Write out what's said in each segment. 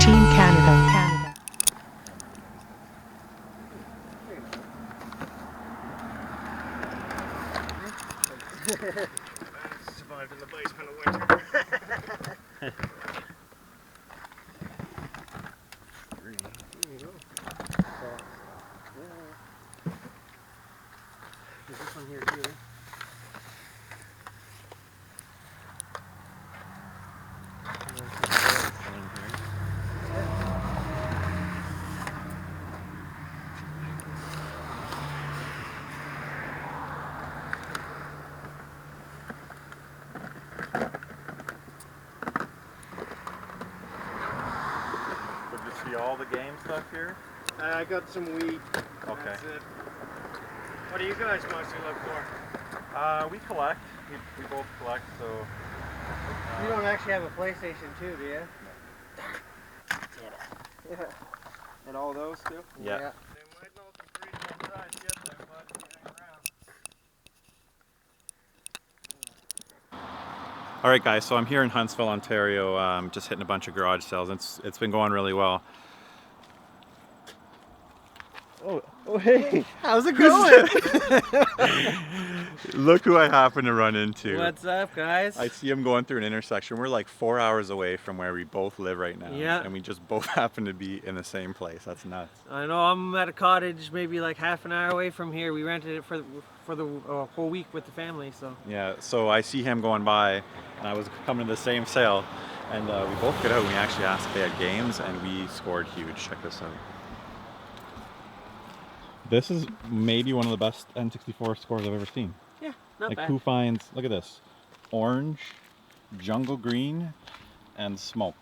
Team Canada. Survived in the basement of winter. There you go. There's this one here too. All the game stuff here? I got some wheat. Okay. That's it. What do you guys mostly look for? We collect. We both collect, so... You don't actually have a PlayStation 2, do you? No. Yeah. And all those too? Yeah. They might not be breeding inside yet, though, but you hang around. Alright guys, so I'm here in Huntsville, Ontario, just hitting a bunch of garage sales. It's been going really well. Oh hey, how's it going? Look who I happen to run into. What's up, guys? I see him going through an intersection. We're like 4 hours away from where we both live right now. Yeah. And we just both happen to be in the same place. That's nuts. I know, I'm at a cottage maybe like half an hour away from here. We rented it for the whole week with the family, so. Yeah, so I see him going by, and I was coming to the same sale, and we both get out and we actually asked if they had games, and we scored huge. Check this out. This is maybe one of the best N64 scores I've ever seen. Yeah, not like bad. Who finds, look at this, orange, jungle green, and smoke.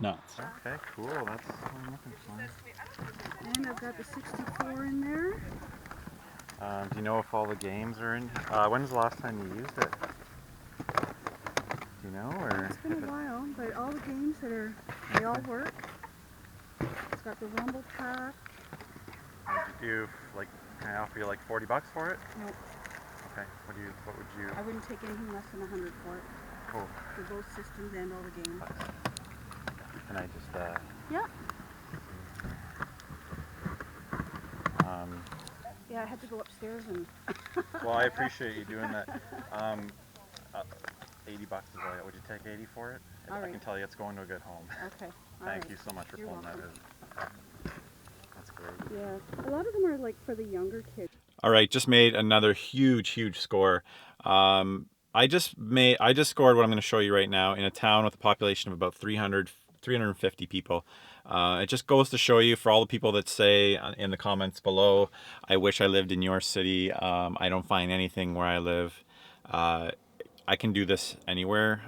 Nuts. Okay, cool. That's what I'm looking for. And I've got the 64 in there. Do you know if all the games are in? When's the last time you used it? Do you know, or? It's been a while, but all the games they all work. It's got the Rumble Pack. Would you like? Can I offer you like $40 for it? No, Okay. What would you? I wouldn't take anything less than 100 for it. Cool. For both systems and all the games. Can I just? Yeah. Um, Yeah, I had to go upstairs and. well, I appreciate you doing that. $80 is all right. Would you take 80 for it? All I right. can tell you it's going to a good home. Okay. All Thank right. you so much for You're pulling that welcome. in. That's great. Yeah, a lot of them are like for the younger kids. All right, just made another huge score. I just scored what I'm going to show you right now in a town with a population of about 350 people. It just goes to show you, for all the people that say in the comments below, I wish I lived in your city. I don't find anything where I live. I can do this anywhere.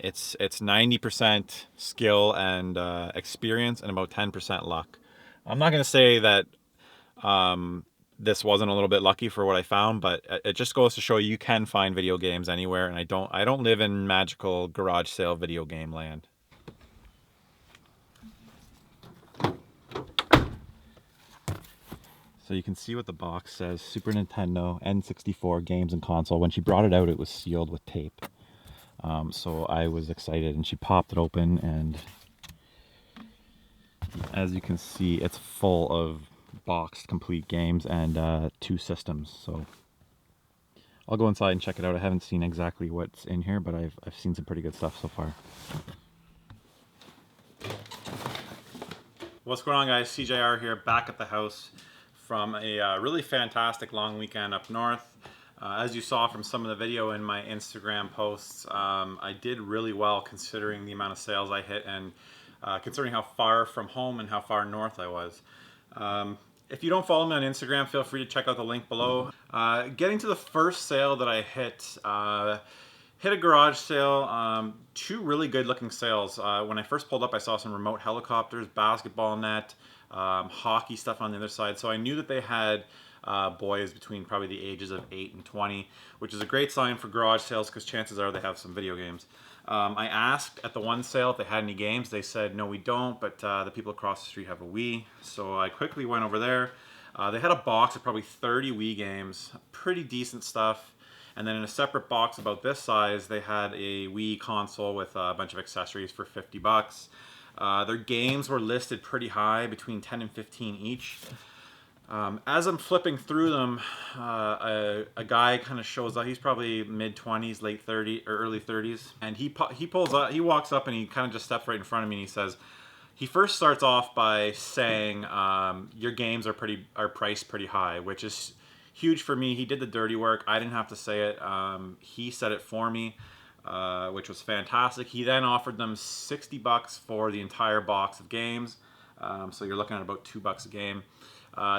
It's 90% skill and experience and about 10% luck. I'm not going to say that this wasn't a little bit lucky for what I found, but it just goes to show you can find video games anywhere, and I don't live in magical garage sale video game land. So you can see what the box says: Super Nintendo, N64 games and console. When she brought it out, it was sealed with tape. So I was excited, and she popped it open, and as you can see, it's full of boxed complete games and 2 systems. So I'll go inside and check it out. I haven't seen exactly what's in here, but I've seen some pretty good stuff so far. What's going on, guys? SeeJayAre here, back at the house from a really fantastic long weekend up north. As you saw from some of the video in my Instagram posts, I did really well considering the amount of sales I hit, and considering how far from home and how far north I was. If you don't follow me on Instagram, feel free to check out the link below. Getting to the first sale that I hit a garage sale, 2 really good looking sales. When I first pulled up, I saw some remote helicopters, basketball net, hockey stuff on the other side. So I knew that they had boys between probably the ages of 8 and 20, which is a great sign for garage sales because chances are they have some video games. I asked at the one sale if they had any games. They said, no, we don't, but the people across the street have a Wii. So I quickly went over there. They had a box of probably 30 Wii games, pretty decent stuff. And then in a separate box about this size, they had a Wii console with a bunch of accessories for $50. Their games were listed pretty high, between 10 and 15 each. As I'm flipping through them, a guy kind of shows up. He's probably mid-20s, late 30s, or early 30s. And he pulls up, he walks up and he kind of just steps right in front of me and he says, he first starts off by saying, your games are priced pretty high, which is huge for me. He did the dirty work. I didn't have to say it. He said it for me, which was fantastic. He then offered them $60 for the entire box of games. So you're looking at about $2 a game.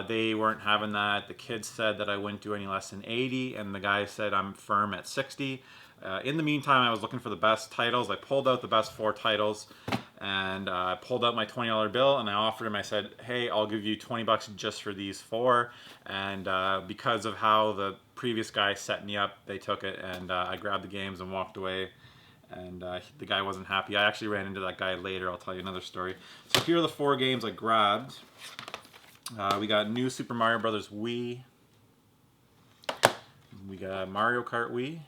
They weren't having that. The kids said that I wouldn't do any less than 80, and the guy said I'm firm at 60. In the meantime, I was looking for the best titles. I pulled out the best 4 titles, and I pulled out my $20 bill, and I offered him. I said, hey, I'll give you $20 just for these 4. And because of how the previous guy set me up, they took it, and I grabbed the games and walked away. And the guy wasn't happy. I actually ran into that guy later. I'll tell you another story. So here are the 4 games I grabbed. We got New Super Mario Brothers Wii. We got Mario Kart Wii.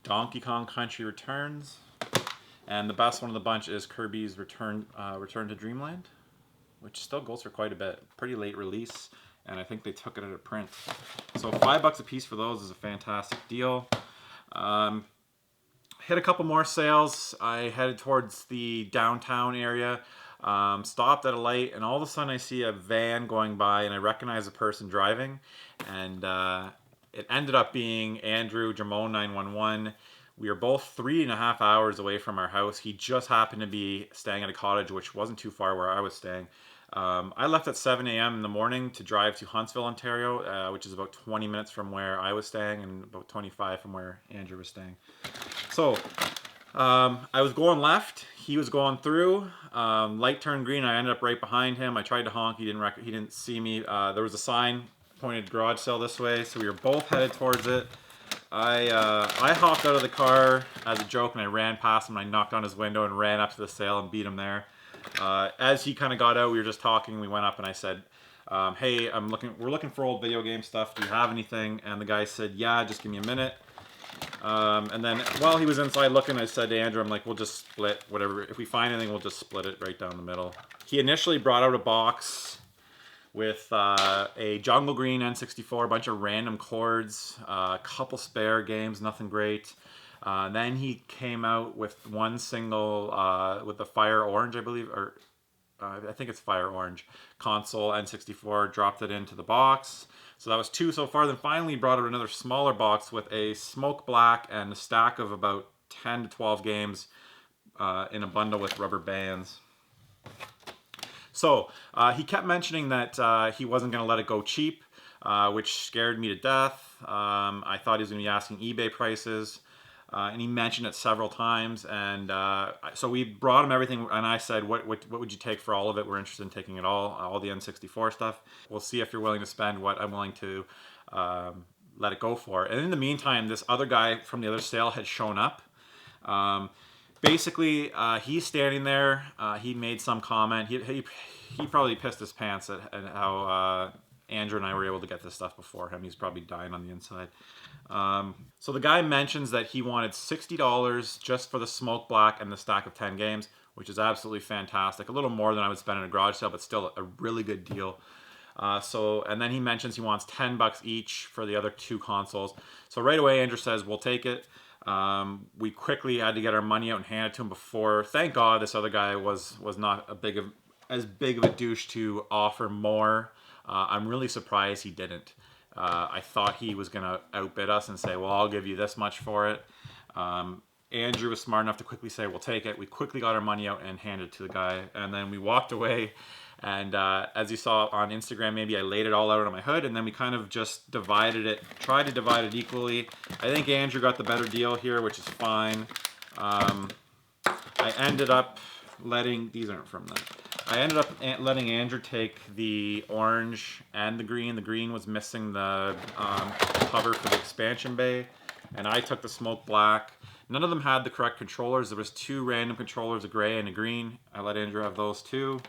Donkey Kong Country Returns. And the best one of the bunch is Kirby's Return to Dreamland, which still goes for quite a bit. Pretty late release, and I think they took it at a print. So $5 a piece for those is a fantastic deal. Hit a couple more sales. I headed towards the downtown area. Stopped at a light, and all of a sudden I see a van going by, and I recognize a person driving, and it ended up being Andrew Jamone 911. We were both 3.5 hours away from our house. He just happened to be staying at a cottage, which wasn't too far where I was staying. I left at 7 a.m. in the morning to drive to Huntsville, Ontario, which is about 20 minutes from where I was staying and about 25 from where Andrew was staying. So I was going left. He was going through. Light turned green. I ended up right behind him. I tried to honk. He didn't see me. There was a sign pointed garage sale this way, so we were both headed towards it. I hopped out of the car as a joke, and I ran past him. And I knocked on his window and ran up to the sale and beat him there. As he kind of got out, we were just talking. We went up, and I said, "Hey, we're looking for old video game stuff. Do you have anything?" And the guy said, "Yeah, just give me a minute." And then while he was inside looking, I said to Andrew, I'm like, we'll just split whatever. If we find anything, we'll just split it right down the middle. He initially brought out a box with a Jungle Green N64, a bunch of random chords, a couple spare games, nothing great. Then he came out with one single with the Fire Orange, I believe, or I think it's Fire Orange console N64, dropped it into the box. So that was 2 so far. Then finally brought out another smaller box with a Smoke Black and a stack of about 10 to 12 games in a bundle with rubber bands. So he kept mentioning that he wasn't going to let it go cheap, which scared me to death. I thought he was going to be asking eBay prices. And he mentioned it several times, and so we brought him everything, and I said, what would you take for all of it? We're interested in taking it all the N64 stuff. We'll see if you're willing to spend what I'm willing to let it go for. And in the meantime, this other guy from the other sale had shown up. Basically, he's standing there. He made some comment. He probably pissed his pants at how Andrew and I were able to get this stuff before him. He's probably dying on the inside. So the guy mentions that he wanted $60 just for the Smoke Black and the stack of 10 games, which is absolutely fantastic. A little more than I would spend in a garage sale, but still a really good deal. And then he mentions he wants $10 each for the other 2 consoles. So right away, Andrew says, we'll take it. We quickly had to get our money out and hand it to him before. Thank God this other guy was not as big of a douche to offer more. I'm really surprised he didn't. I thought he was going to outbid us and say, well, I'll give you this much for it. Andrew was smart enough to quickly say, we'll take it. We quickly got our money out and handed it to the guy. And then we walked away. And as you saw on Instagram, maybe I laid it all out on my hood. And then we kind of just divided it, tried to divide it equally. I think Andrew got the better deal here, which is fine. I ended up letting, these aren't from that. I ended up letting Andrew take the orange and the green. The green was missing the cover for the expansion bay. And I took the Smoke Black. None of them had the correct controllers. There was 2 random controllers, a gray and a green. I let Andrew have those 2.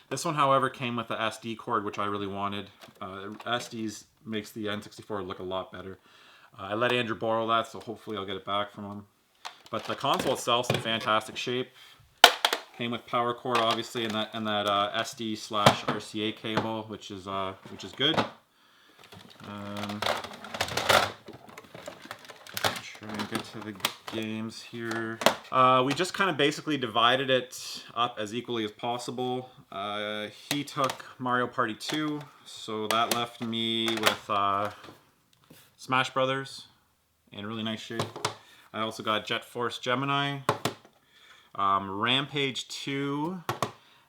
This one, however, came with the SD cord, which I really wanted. SDs makes the N64 look a lot better. I let Andrew borrow that, so hopefully I'll get it back from him. But the console itself's in fantastic shape. Came with power cord, obviously, and that SD/RCA cable, which is good. Try and get to the games here. We just kind of basically divided it up as equally as possible. He took Mario Party 2, so that left me with Smash Brothers in really nice shape. I also got Jet Force Gemini, Rampage 2,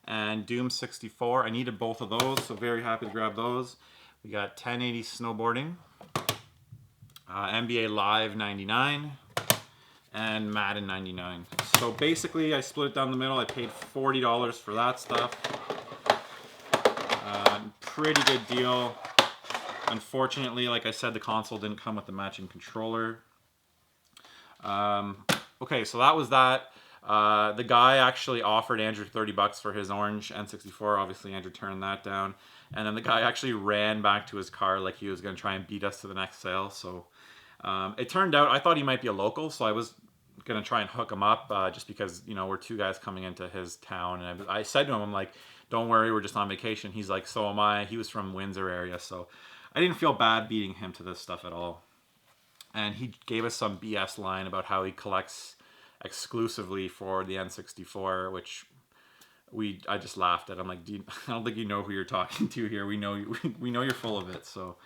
and Doom 64. I needed both of those, so very happy to grab those. We got 1080 Snowboarding, NBA Live 99, and Madden 99. So basically I split it down the middle. I paid $40 for that stuff. Pretty good deal. Unfortunately, like I said, the console didn't come with the matching controller. Okay, so that was that. The guy actually offered Andrew $30 for his orange N64. Obviously, Andrew turned that down. And then the guy actually ran back to his car like he was going to try and beat us to the next sale. So it turned out, I thought he might be a local, so I was going to try and hook him up just because, you know, we're two guys coming into his town. And I said to him, I'm like, don't worry, we're just on vacation. He's like, so am I. He was from Windsor area, so I didn't feel bad beating him to this stuff at all. And he gave us some BS line about how he collects exclusively for the N64, which I just laughed at. I'm like, I don't think you know who you're talking to here. We know you're full of it. So,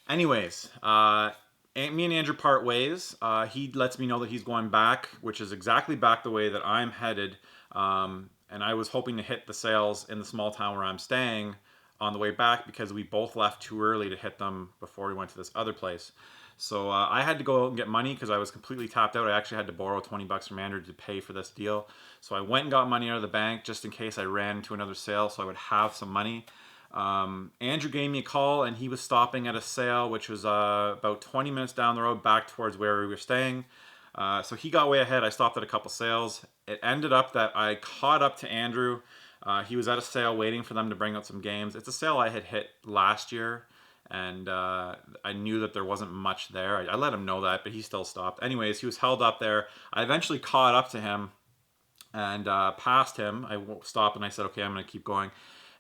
anyways, me and Andrew part ways. He lets me know that he's going back, which is exactly back the way that I'm headed. And I was hoping to hit the sales in the small town where I'm staying on the way back because we both left too early to hit them before we went to this other place. So I had to go out and get money because I was completely tapped out. I actually had to borrow $20 from Andrew to pay for this deal. So I went and got money out of the bank just in case I ran into another sale so I would have some money. Andrew gave me a call and he was stopping at a sale which was about 20 minutes down the road back towards where we were staying. So he got way ahead. I stopped at a couple sales. It ended up that I caught up to Andrew. He was at a sale waiting for them to bring out some games. It's a sale I had hit last year, and I knew that there wasn't much there. I let him know that, but he still stopped. Anyways, he was held up there. I eventually caught up to him and passed him. I stopped and I said, okay, I'm going to keep going.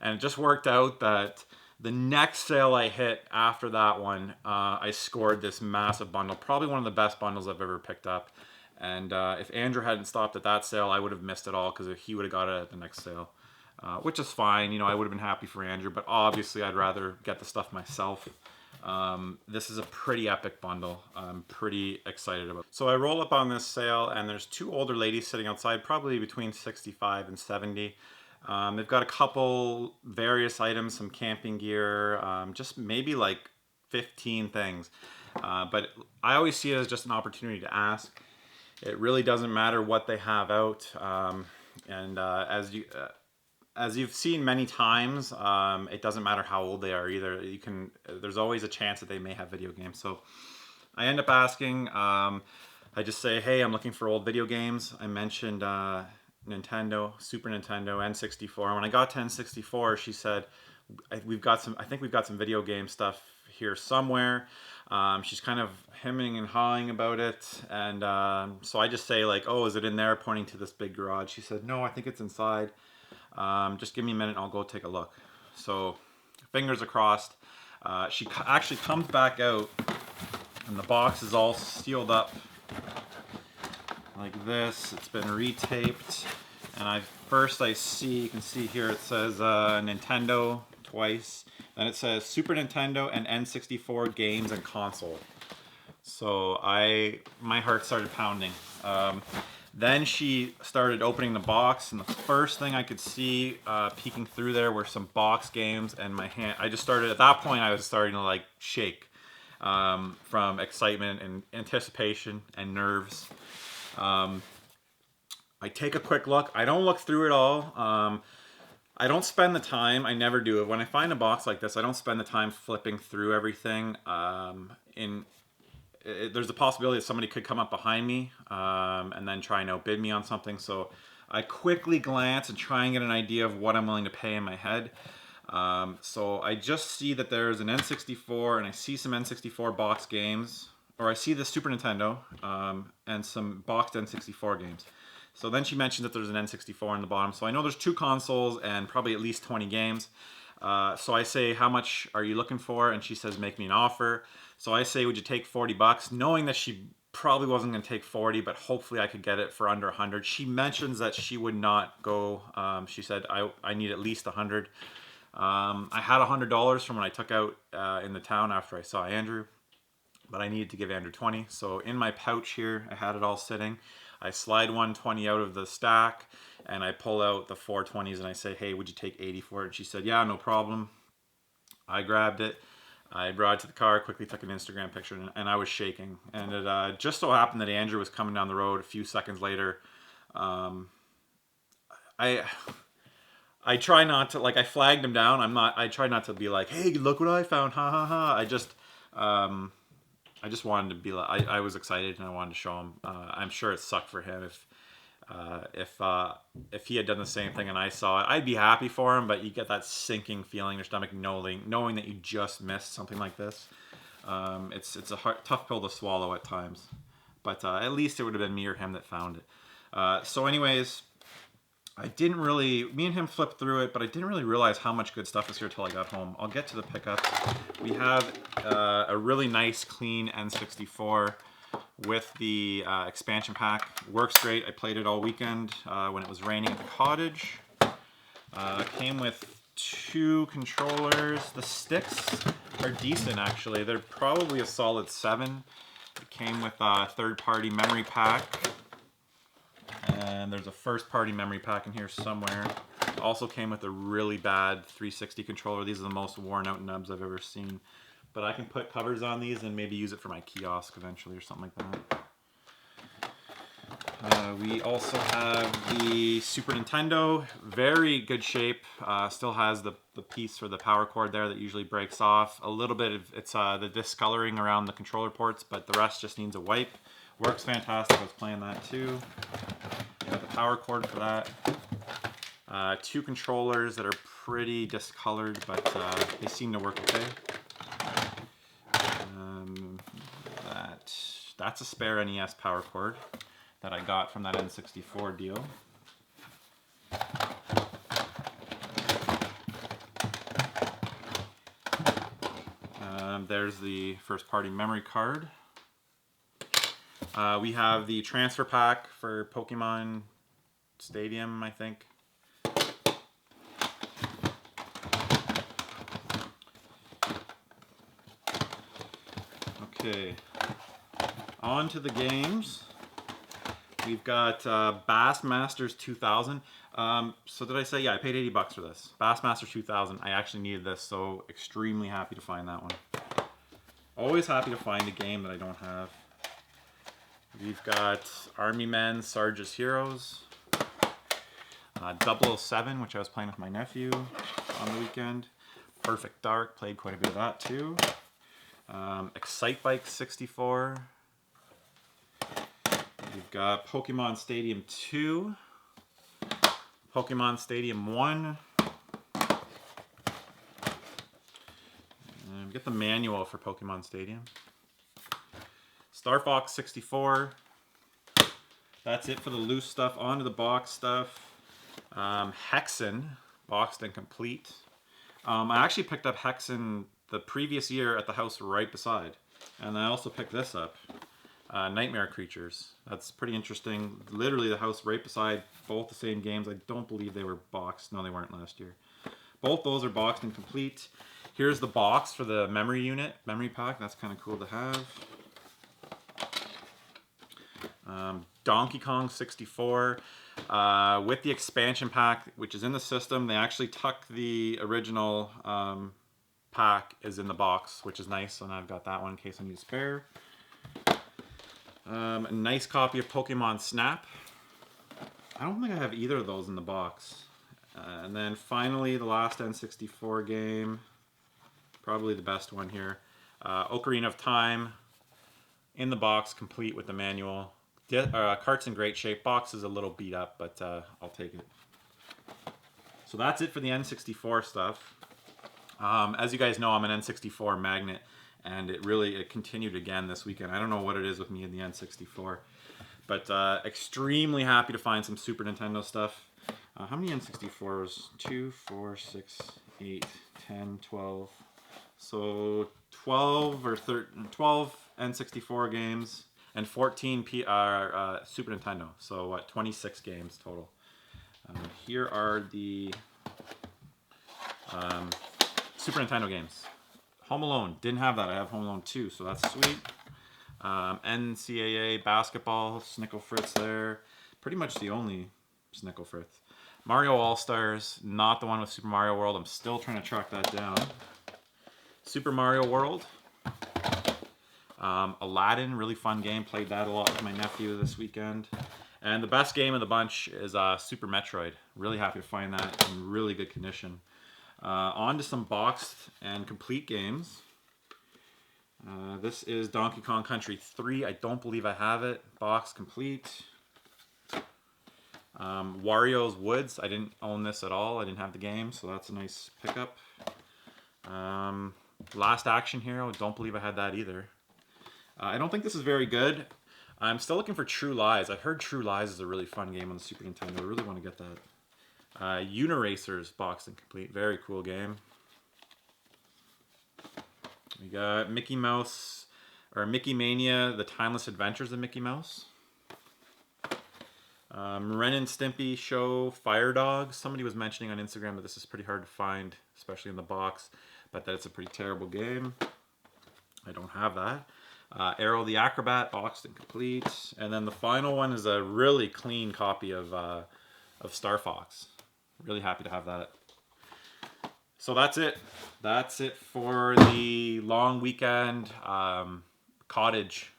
And it just worked out that the next sale I hit after that one, I scored this massive bundle, probably one of the best bundles I've ever picked up. And if Andrew hadn't stopped at that sale, I would have missed it all because he would have got it at the next sale, which is fine. You know, I would have been happy for Andrew, but obviously I'd rather get the stuff myself. This is a pretty epic bundle. I'm pretty excited about it. So I roll up on this sale and there's two older ladies sitting outside, probably between 65 and 70. They've got a couple various items, some camping gear, just maybe like 15 things. But I always see it as just an opportunity to ask. It really doesn't matter what they have out. As you've seen many times, it doesn't matter how old they are either. There's always a chance that they may have video games. So I end up asking, I just say, hey, I'm looking for old video games. I mentioned Nintendo, Super Nintendo, N64. When I got to N64, she said, I think we've got some video game stuff here somewhere. She's kind of hemming and hawing about it. And so I just say like, oh, is it in there? Pointing to this big garage. She said, no, I think it's inside. Just give me a minute and I'll go take a look. So fingers are crossed. She actually comes back out and the box is all sealed up like this. It's been retaped. And you can see here it says Nintendo twice. Then it says Super Nintendo and N64 games and console. So my heart started pounding. Then she started opening the box, and the first thing I could see peeking through there were some box games, and my hand. At that point, I was starting to like shake from excitement and anticipation and nerves. I take a quick look. I don't look through it all. I don't spend the time. I never do it. When I find a box like this, I don't spend the time flipping through everything. There's a possibility that somebody could come up behind me and then try and outbid me on something. So I quickly glance and try and get an idea of what I'm willing to pay in my head. So I just see that there's an N64 and I see some N64 box games, or I see the Super Nintendo and some boxed N64 games. So then she mentioned that there's an N64 on the bottom. So I know there's 2 consoles and probably at least 20 games. So I say, how much are you looking for? And she says, make me an offer. So I say, would you take 40 bucks? Knowing that she probably wasn't going to take 40, but hopefully I could get it for under 100. She mentions that she would not go. She said, I need at least 100. I had $100 from when I took out in the town after I saw Andrew, but I needed to give Andrew 20. So in my pouch here, I had it all sitting. I slide 120 out of the stack and I pull out the 420s and I say, hey, would you take 80 for it? And she said, yeah, no problem. I grabbed it. I brought it to the car, quickly took an Instagram picture, and I was shaking. And it just so happened that Andrew was coming down the road a few seconds later. I try not to, like, I flagged him down. I try not to be like, hey, look what I found, ha ha ha. I just wanted to be like, I was excited and I wanted to show him. I'm sure it sucked for him if he had done the same thing and I saw it. I'd be happy for him, but you get that sinking feeling in your stomach knowing that you just missed something like this. It's a tough pill to swallow at times, but at least it would have been me or him that found it. So anyways, me and him flipped through it, but I didn't really realize how much good stuff is here till I got home. I'll get to the pickups. We have a really nice, clean N64 with the expansion pack. Works great. I played it all weekend when it was raining at the cottage. Came with 2 controllers. The sticks are decent, actually. They're probably a solid 7. It came with a third-party memory pack. And there's a first-party memory pack in here somewhere. Also came with a really bad 360 controller. These are the most worn-out nubs I've ever seen. But I can put covers on these and maybe use it for my kiosk eventually or something like that. We also have the Super Nintendo. Very good shape. Still has the piece for the power cord there that usually breaks off. A little bit of the discoloring around the controller ports, but the rest just needs a wipe. Works fantastic. I was playing that too. Got the power cord for that. 2 controllers that are pretty discolored, but they seem to work okay. That's a spare NES power cord that I got from that N64 deal. There's the first party memory card. We have the transfer pack for Pokemon Stadium, I think. Okay, on to the games. We've got Bassmasters 2000. So did I say, yeah, I paid 80 bucks for this. Bassmasters 2000, I actually needed this, so extremely happy to find that one. Always happy to find a game that I don't have. We've got Army Men, Sarge's Heroes. 007, which I was playing with my nephew on the weekend. Perfect Dark, played quite a bit of that too. Excitebike 64. We've got Pokemon Stadium 2. Pokemon Stadium 1. And we get the manual for Pokemon Stadium. Star Fox 64. That's it for the loose stuff. On to the box stuff. Hexen, boxed and complete. I actually picked up Hexen the previous year at the house right beside. And I also picked this up. Nightmare Creatures. That's pretty interesting. Literally the house right beside, both the same games. I don't believe they were boxed. No, they weren't last year. Both those are boxed and complete. Here's the box for the memory unit, memory pack. That's kind of cool to have. Donkey Kong 64. With the expansion pack, which is in the system, they actually tuck the original pack is in the box, which is nice. And I've got that one in case I need a spare. A nice copy of Pokemon Snap. I don't think I have either of those in the box. And then finally, the last N64 game. Probably the best one here. Ocarina of Time. In the box, complete with the manual. Cart's in great shape. Box is a little beat up, but I'll take it. So that's it for the N64 stuff. As you guys know, I'm an N64 magnet, and it continued again this weekend. I don't know what it is with me and the N64, but extremely happy to find some Super Nintendo stuff. How many N64s? 2, 4, 6, 8, 10, 12. So 12 or 13, 12 N64 games and 14 Super Nintendo. So what, 26 games total. Here are the Super Nintendo games. Home Alone, didn't have that. I have Home Alone 2, so that's sweet. NCAA basketball, Snickle Fritz there. Pretty much the only Snickle Fritz. Mario All-Stars, not the one with Super Mario World. I'm still trying to track that down. Super Mario World. Aladdin, really fun game. Played that a lot with my nephew this weekend. And the best game of the bunch is Super Metroid. Really happy to find that in really good condition. On to some boxed and complete games. This is Donkey Kong Country 3. I don't believe I have it. Box complete. Wario's Woods. I didn't own this at all. I didn't have the game, so that's a nice pickup. Last Action Hero. Don't believe I had that either. I don't think this is very good. I'm still looking for True Lies. I've heard True Lies is a really fun game on the Super Nintendo. I really want to get that. Uniracers boxed and complete. Very cool game. We got Mickey Mouse, or Mickey Mania, The Timeless Adventures of Mickey Mouse. Ren and Stimpy Show Fire Dogs. Somebody was mentioning on Instagram that this is pretty hard to find, especially in the box, but that it's a pretty terrible game. I don't have that. Arrow the Acrobat, boxed and complete. And then the final one is a really clean copy of Star Fox. Really happy to have that. So that's it. That's it for the long weekend cottage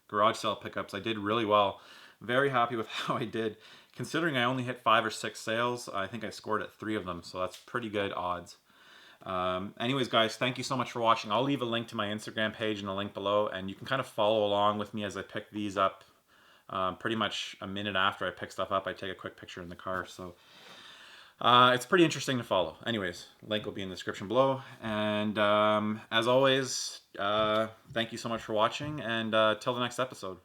garage sale pickups. I did really well. Very happy with how I did. Considering I only hit 5 or 6 sales, I think I scored at 3 of them, so that's pretty good odds. Anyways, guys, thank you so much for watching. I'll leave a link to my Instagram page in the link below, and you can kind of follow along with me as I pick these up. Pretty much a minute after I pick stuff up, I take a quick picture in the car, so it's pretty interesting to follow. Anyways, link will be in the description below, and as always, thank you so much for watching, and till the next episode.